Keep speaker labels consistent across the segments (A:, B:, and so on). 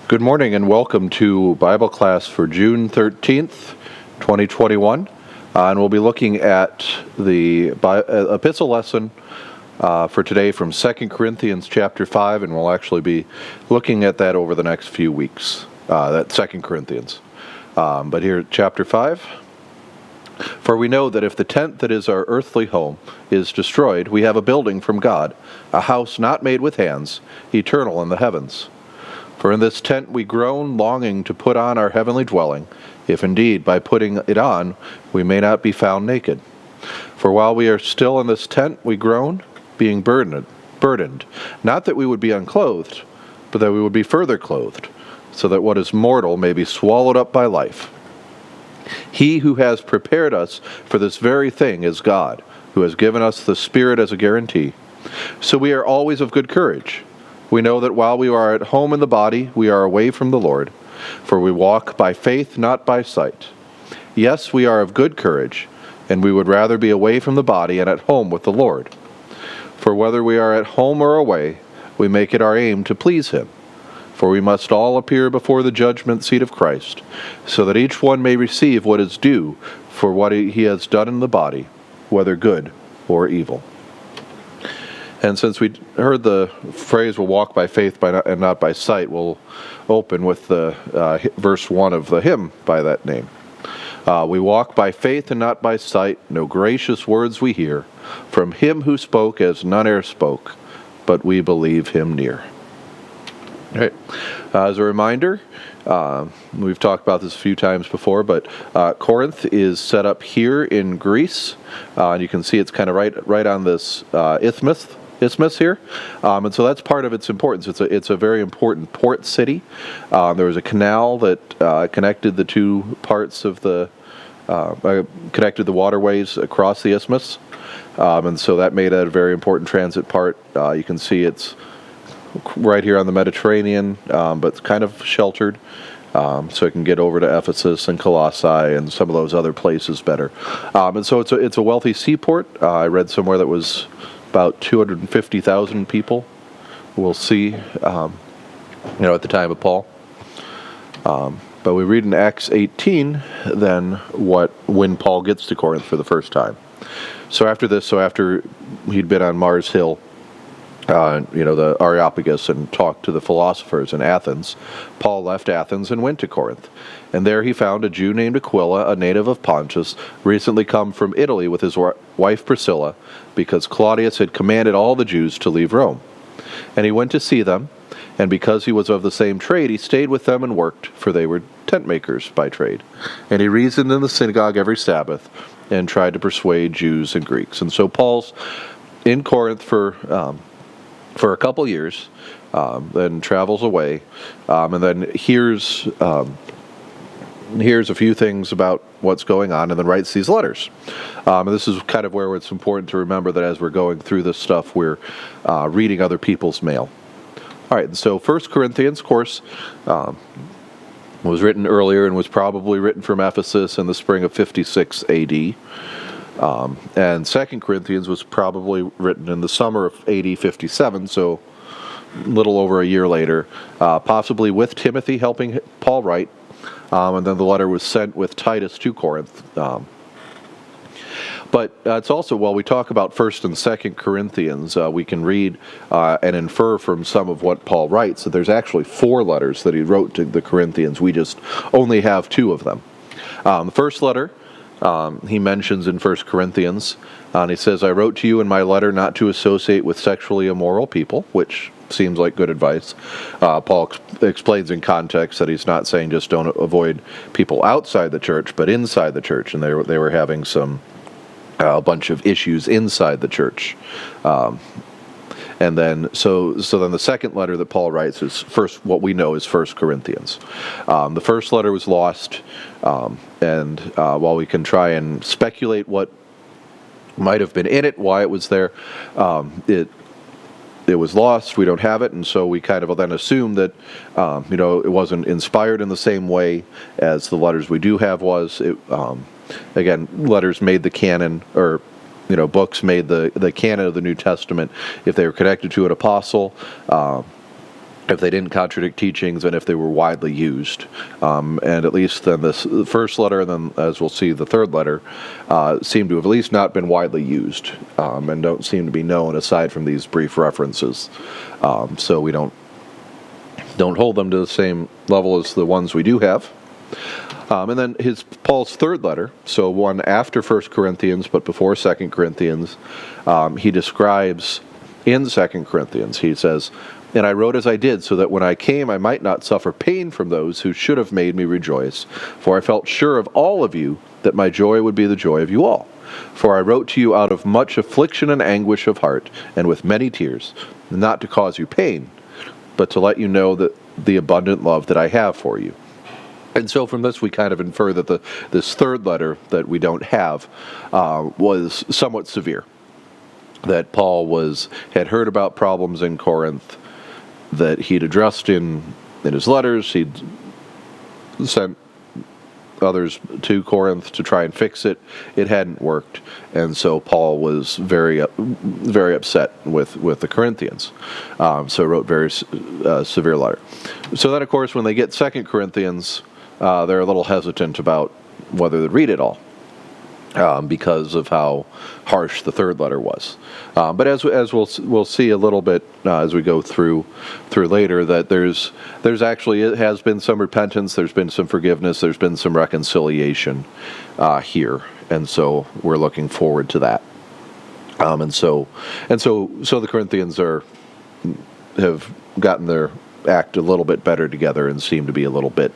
A: Good morning and welcome to Bible class for June 13th, 2021. And we'll be looking at the epistle lesson for today from 2 Corinthians chapter 5, and we'll actually be looking at that over the next few weeks, that 2 Corinthians. But here, chapter 5. For we know that if the tent that is our earthly home is destroyed, we have a building from God, a house not made with hands, eternal in the heavens. For in this tent we groan, longing to put on our heavenly dwelling, if indeed by putting it on we may not be found naked. For while we are still in this tent we groan, being burdened, not that we would be unclothed, but that we would be further clothed, so that what is mortal may be swallowed up by life. He who has prepared us for this very thing is God, who has given us the Spirit as a guarantee. So we are always of good courage. We know that while we are at home in the body, we are away from the Lord, for we walk by faith, not by sight. Yes, we are of good courage, and we would rather be away from the body and at home with the Lord. For whether we are at home or away, we make it our aim to please Him. For we must all appear before the judgment seat of Christ, so that each one may receive what is due for what he has done in the body, whether good or evil. And since we heard the phrase, we'll walk by faith and not by sight, we'll open with the verse 1 of the hymn by that name. We walk by faith and not by sight, no gracious words we hear, from Him who spoke as none e'er spoke, but we believe Him near. All right. As a reminder, we've talked about this a few times before, but Corinth is set up here in Greece. And you can see it's kind of right on this isthmus here, and so that's part of its importance. It's a very important port city. There was a canal that connected the two parts of connected the waterways across the isthmus, and so that made it a very important transit part. You can see it's right here on the Mediterranean, but it's kind of sheltered, so it can get over to Ephesus and Colossae and some of those other places better. And so it's a wealthy seaport. I read somewhere that was about 250,000 people. We'll see, at the time of Paul. But we read in Acts 18 then when Paul gets to Corinth for the first time. So after he'd been on Mars Hill, the Areopagus, and talked to the philosophers in Athens, Paul left Athens and went to Corinth. And there he found a Jew named Aquila, a native of Pontus, recently come from Italy with his wife Priscilla, because Claudius had commanded all the Jews to leave Rome. And he went to see them, and because he was of the same trade, he stayed with them and worked, for they were tent makers by trade. And he reasoned in the synagogue every Sabbath, and tried to persuade Jews and Greeks. And so Paul's in Corinth for a couple years, then travels away, and then hears a few things about what's going on, and then writes these letters. And this is kind of where it's important to remember that as we're going through this stuff, we're reading other people's mail. All right, so 1 Corinthians, of course, was written earlier and was probably written from Ephesus in the spring of 56 A.D., and 2 Corinthians was probably written in the summer of AD 57, so a little over a year later, possibly with Timothy helping Paul write, and then the letter was sent with Titus to Corinth. But it's also, while we talk about 1st and 2nd Corinthians, we can read and infer from some of what Paul writes that there's actually 4 letters that he wrote to the Corinthians. We just only have 2 of them. The first letter, he mentions in 1 Corinthians, and he says, I wrote to you in my letter not to associate with sexually immoral people, which seems like good advice. Paul explains in context that he's not saying just don't avoid people outside the church, but inside the church, and they were having a bunch of issues inside the church. And then, so then the second letter that Paul writes is what we know is 1 Corinthians. The first letter was lost, and while we can try and speculate what might have been in it, why it was there, it was lost. We don't have it, and so we kind of then assume that it wasn't inspired in the same way as the letters we do have was. Again, letters made the canon, or books made the canon of the New Testament if they were connected to an apostle, if they didn't contradict teachings, and if they were widely used. And at least then the first letter, and then as we'll see the third letter, seem to have at least not been widely used, and don't seem to be known aside from these brief references. So we don't hold them to the same level as the ones we do have. And then Paul's third letter, so one after 1 Corinthians but before 2 Corinthians, he describes in 2 Corinthians, he says, "And I wrote as I did, so that when I came I might not suffer pain from those who should have made me rejoice. For I felt sure of all of you that my joy would be the joy of you all. For I wrote to you out of much affliction and anguish of heart, and with many tears, not to cause you pain, but to let you know that the abundant love that I have for you." And so from this we kind of infer that this third letter that we don't have was somewhat severe. That Paul had heard about problems in Corinth that he'd addressed in his letters. He'd sent others to Corinth to try and fix it. It hadn't worked, and so Paul was very upset with the Corinthians. So wrote very severe letter. So then, of course, when they get 2 Corinthians, they're a little hesitant about whether to read it all. Because of how harsh the third letter was, but as we'll see a little bit as we go through later, that there's actually, it has been some repentance, there's been some forgiveness, there's been some reconciliation here, and so we're looking forward to that. And so the Corinthians have gotten their act a little bit better together and seem to be a little bit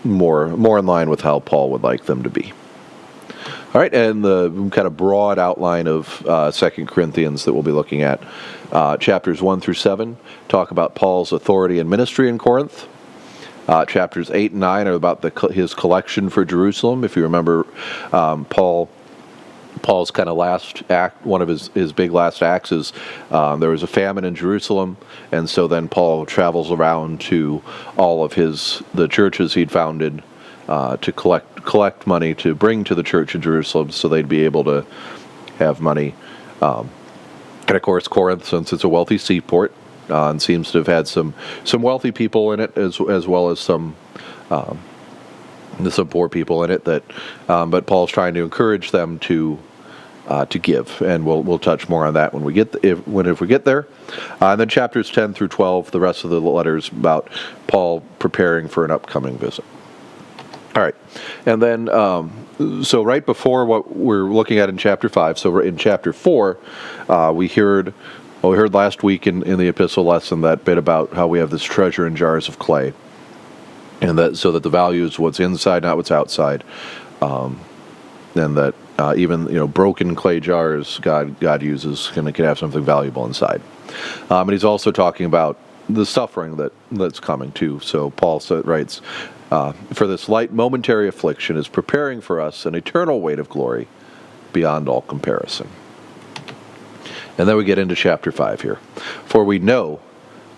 A: more in line with how Paul would like them to be. All right, and the kind of broad outline of 2 Corinthians that we'll be looking at, chapters 1 through 7 talk about Paul's authority and ministry in Corinth. Chapters 8 and 9 are about his collection for Jerusalem. If you remember, Paul's kind of last act, one of his big last acts is there was a famine in Jerusalem, and so then Paul travels around to all of the churches he'd founded to collect money to bring to the church in Jerusalem, so they'd be able to have money. And of course, Corinth, since it's a wealthy seaport, and seems to have had some wealthy people in it, as well as some poor people in it. But Paul's trying to encourage them to give, and we'll touch more on that when we get there. And then chapters 10 through 12, the rest of the letters about Paul preparing for an upcoming visit. All right, and then so right before what we're looking at in chapter 5, so in chapter 4, we heard last week in the epistle lesson that bit about how we have this treasure in jars of clay, and that so that the value is what's inside, not what's outside, and that even broken clay jars God uses can have something valuable inside. And he's also talking about the suffering that's coming too. So Paul writes, "For this light momentary affliction is preparing for us an eternal weight of glory beyond all comparison." And then we get into chapter 5 here. "For we know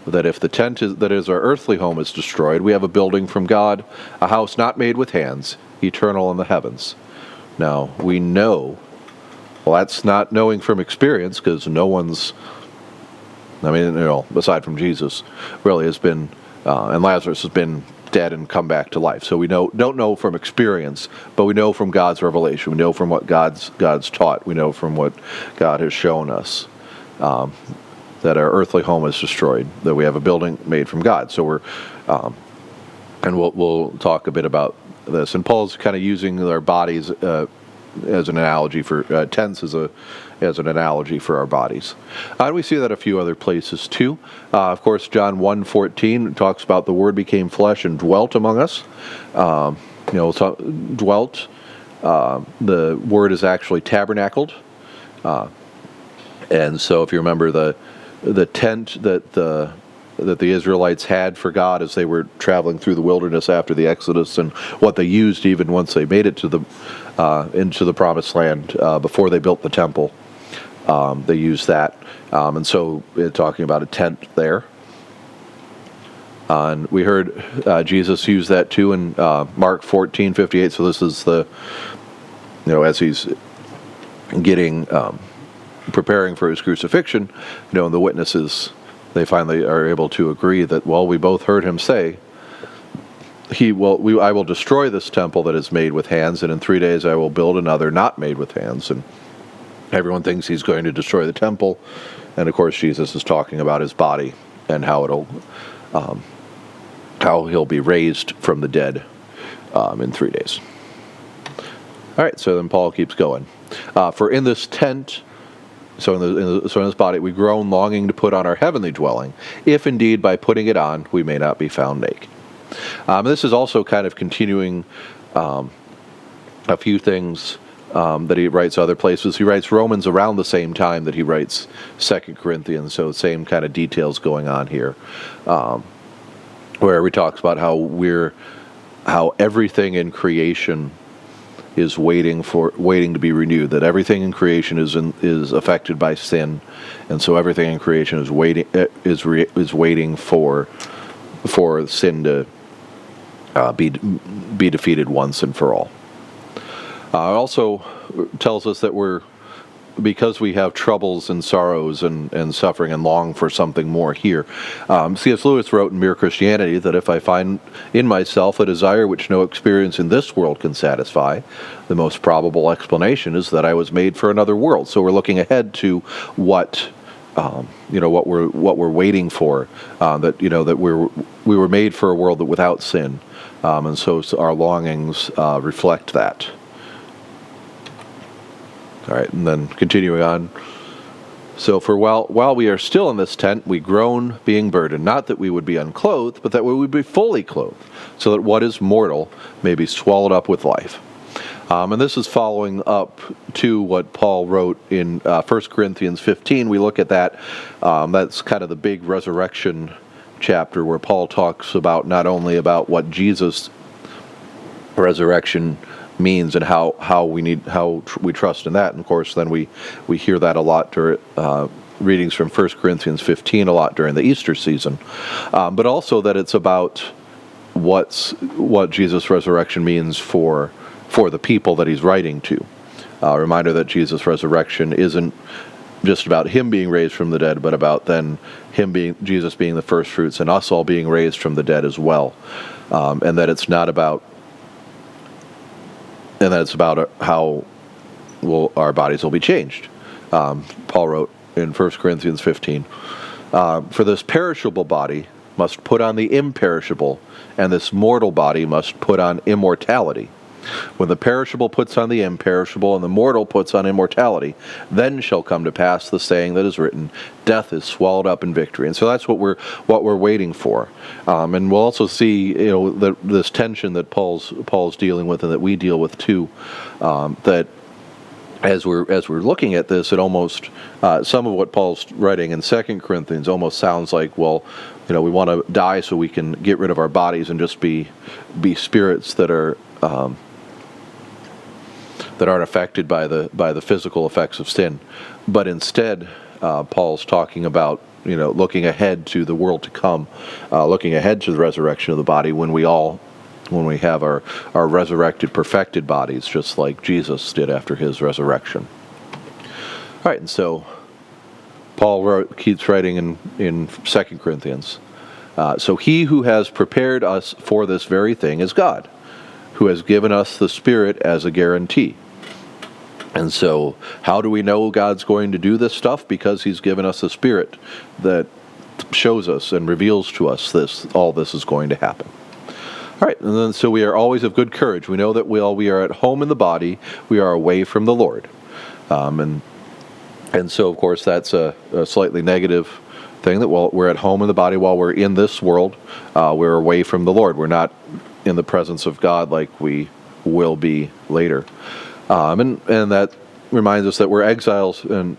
A: that if the tent that is our earthly home is destroyed, we have a building from God, a house not made with hands, eternal in the heavens." Now, we know, well, that's not knowing from experience, because no one's, aside from Jesus, really has been, and Lazarus has been dead and come back to life. So we don't know from experience, but we know from God's revelation. We know from what God's taught. We know from what God has shown us that our earthly home is destroyed, that we have a building made from God. So we're, and we'll talk a bit about this. And Paul's kind of using our bodies as an analogy for tents as an analogy for our bodies. And we see that a few other places too. Of course, John 1:14 talks about the Word became flesh and dwelt among us. Dwelt. The word is actually tabernacled. And so, if you remember the tent that the Israelites had for God as they were traveling through the wilderness after the Exodus, and what they used even once they made it to into the Promised Land before they built the temple. They used that, and so talking about a tent there. And we heard Jesus use that too in Mark 14:58. So this is as he's getting preparing for his crucifixion, and the witnesses they finally are able to agree that, well, we both heard him say, I will destroy this temple that is made with hands, and in 3 days I will build another not made with hands. And everyone thinks he's going to destroy the temple, and of course Jesus is talking about his body and how he'll be raised from the dead in 3 days. All right, so then Paul keeps going. For in this tent, so in this body, we groan, longing to put on our heavenly dwelling, if indeed by putting it on we may not be found naked. This is also kind of continuing a few things that he writes other places. He writes Romans around the same time that he writes 2 Corinthians, so same kind of details going on here, where he talks about how everything in creation is waiting to be renewed. That everything in creation is affected by sin, and so everything in creation is waiting for sin to be defeated once and for all. It also tells us that because we have troubles and sorrows and suffering and long for something more here. C.S. Lewis wrote in Mere Christianity that if I find in myself a desire which no experience in this world can satisfy, the most probable explanation is that I was made for another world. So we're looking ahead to what we're waiting for. That we were made for a world without sin, and so our longings reflect that. All right, and then continuing on. So for while we are still in this tent, we groan, being burdened, not that we would be unclothed, but that we would be fully clothed, so that what is mortal may be swallowed up with life. And this is following up to what Paul wrote in 1 Corinthians 15. We look at that. That's kind of the big resurrection chapter where Paul talks about not only about what Jesus' resurrection means and how we trust in that. And of course, then we hear that a lot during readings from 1 Corinthians 15 a lot during the Easter season. But also that it's about what Jesus' resurrection means for the people that he's writing to. A reminder that Jesus' resurrection isn't just about him being raised from the dead, but about then Jesus being the first fruits and us all being raised from the dead as well. And that it's not about how our bodies will be changed. Paul wrote in 1 Corinthians 15, for this perishable body must put on the imperishable, and this mortal body must put on immortality. When the perishable puts on the imperishable, and the mortal puts on immortality, then shall come to pass the saying that is written, death is swallowed up in victory. And so that's what we're waiting for. And we'll also see, this tension that Paul's dealing with, and that we deal with too. That as we're looking at this, it almost some of what Paul's writing in 2 Corinthians almost sounds like, we want to die so we can get rid of our bodies and just be spirits that aren't affected by the physical effects of sin. But instead, Paul's talking about looking ahead to the world to come, looking ahead to the resurrection of the body when we have our resurrected, perfected bodies, just like Jesus did after his resurrection. All right, and so Paul keeps writing in 2 Corinthians. So he who has prepared us for this very thing is God, who has given us the Spirit as a guarantee. And so how do we know God's going to do this stuff? Because he's given us a Spirit that shows us and reveals to us all this is going to happen. All right, and then so we are always of good courage. We know that while we are at home in the body, we are away from the Lord. And so, of course, that's a slightly negative thing, that while we're at home in the body, while we're in this world, we're away from the Lord. We're not in the presence of God like we will be later. And that reminds us that we're exiles and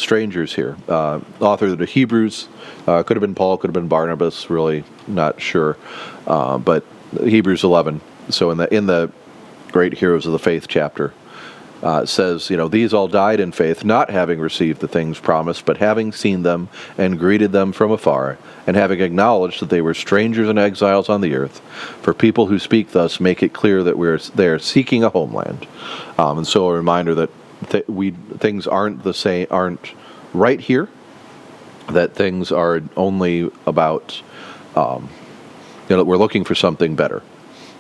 A: strangers here. Author of the Hebrews, could have been Paul, could have been Barnabas, really not sure. But Hebrews 11, so in the Great Heroes of the Faith chapter, says, these all died in faith, not having received the things promised, but having seen them and greeted them from afar, and having acknowledged that they were strangers and exiles on the earth. For people who speak thus make it clear that they are seeking a homeland. And so a reminder that things aren't right here. that things are only about, we're looking for something better.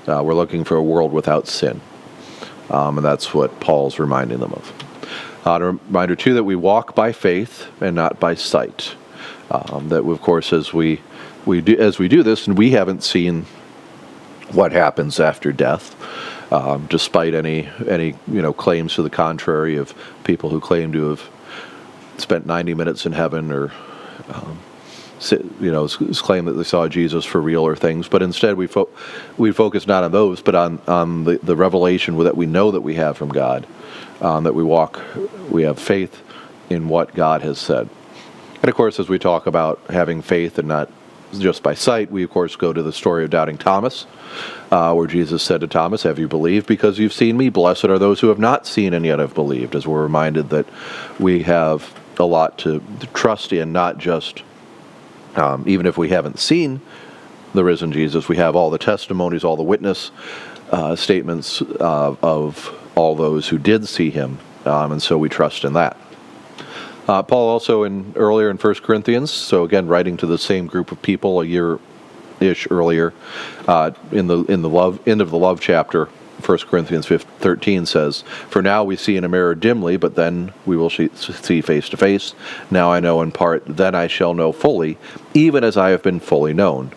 A: We're looking for a world without sin. And that's what Paul's reminding them of. A reminder, too, that we walk by faith and not by sight. That, of course, as we do this, and we haven't seen what happens after death, despite any claims to the contrary of people who claim to have spent 90 minutes in heaven, or claim that they saw Jesus for real or things. But instead we focus not on those, but on the revelation that we know that we have from God, that we have faith in what God has said. And of course, as we talk about having faith and not just by sight, we of course go to the story of doubting Thomas, where Jesus said to Thomas, "Have you believed because you've seen me? Blessed are those who have not seen and yet have believed," as we're reminded that we have a lot to trust in, not just even if we haven't seen the risen Jesus, we have all the testimonies, all the witness statements of all those who did see him, and so we trust in that. Paul also earlier in 1 Corinthians, so again writing to the same group of people a year-ish earlier, in the end of the love chapter, 1 Corinthians 13 says, "For now we see in a mirror dimly, but then we will see face to face. Now I know in part, then I shall know fully, even as I have been fully known."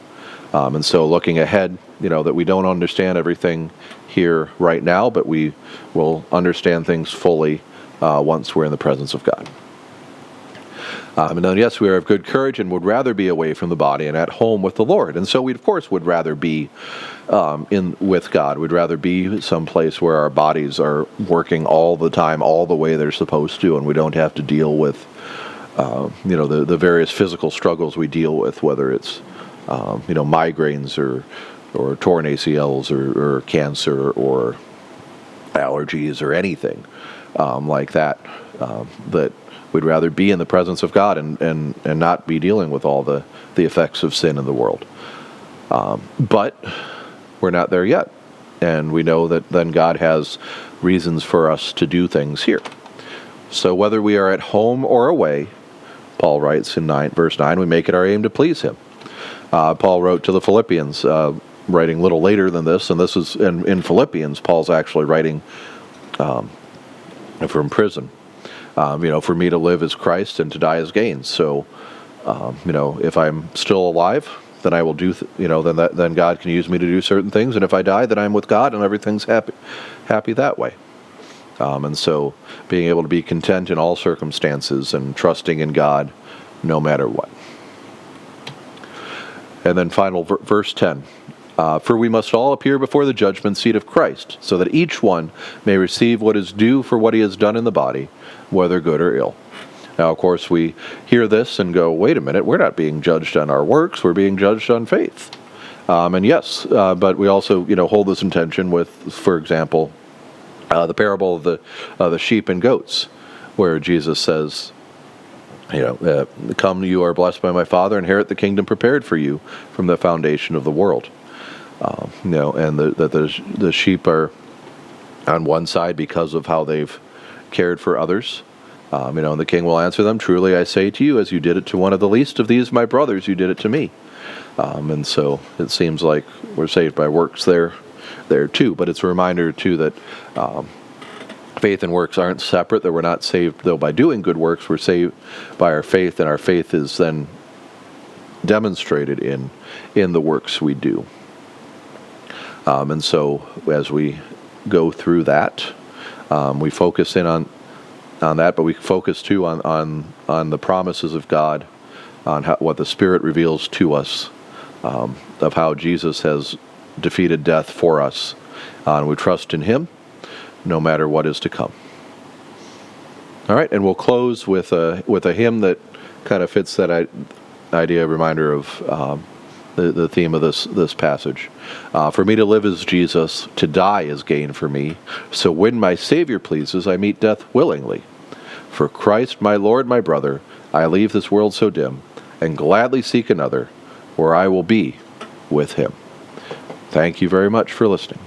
A: And so looking ahead, that we don't understand everything here right now, but we will understand things fully once we're in the presence of God. And then, yes, we are of good courage and would rather be away from the body and at home with the Lord. And so we, of course, would rather be with God. We'd rather be someplace where our bodies are working all the time, all the way they're supposed to, and we don't have to deal with, the various physical struggles we deal with, whether it's, migraines or torn ACLs or cancer or allergies or anything like that, that we'd rather be in the presence of God and not be dealing with all the effects of sin in the world. But we're not there yet. And we know that then God has reasons for us to do things here. So whether we are at home or away, Paul writes in verse 9, we make it our aim to please him. Paul wrote to the Philippians, writing a little later than this, and this is in Philippians, Paul's actually writing from prison. For me to live is Christ and to die is gain. So, if I'm still alive, then I will do, then God can use me to do certain things. And if I die, then I'm with God and everything's happy that way. And so being able to be content in all circumstances and trusting in God no matter what. And then final verse 10. For we must all appear before the judgment seat of Christ, so that each one may receive what is due for what he has done in the body, whether good or ill. Now, of course, we hear this and go, wait a minute, we're not being judged on our works, we're being judged on faith. And yes, but we also, hold this in tension with, for example, the parable of the sheep and goats, where Jesus says, come, you are blessed by my Father, inherit the kingdom prepared for you from the foundation of the world. And the sheep are on one side because of how they've cared for others. And the king will answer them, truly I say to you, as you did it to one of the least of these my brothers, you did it to me. And so it seems like we're saved by works there too. But it's a reminder too that faith and works aren't separate, that we're not saved though by doing good works, we're saved by our faith, and our faith is then demonstrated in the works we do. And so as we go through that, we focus in on that, but we focus too on the promises of God, on what the Spirit reveals to us, of how Jesus has defeated death for us, and we trust in Him no matter what is to come. All right, and we'll close with a hymn that kind of fits that idea, reminder of the theme of this passage. For me to live is Jesus, to die is gain for me. So when my Savior pleases, I meet death willingly. For Christ, my Lord, my brother, I leave this world so dim, and gladly seek another, where I will be with Him. Thank you very much for listening.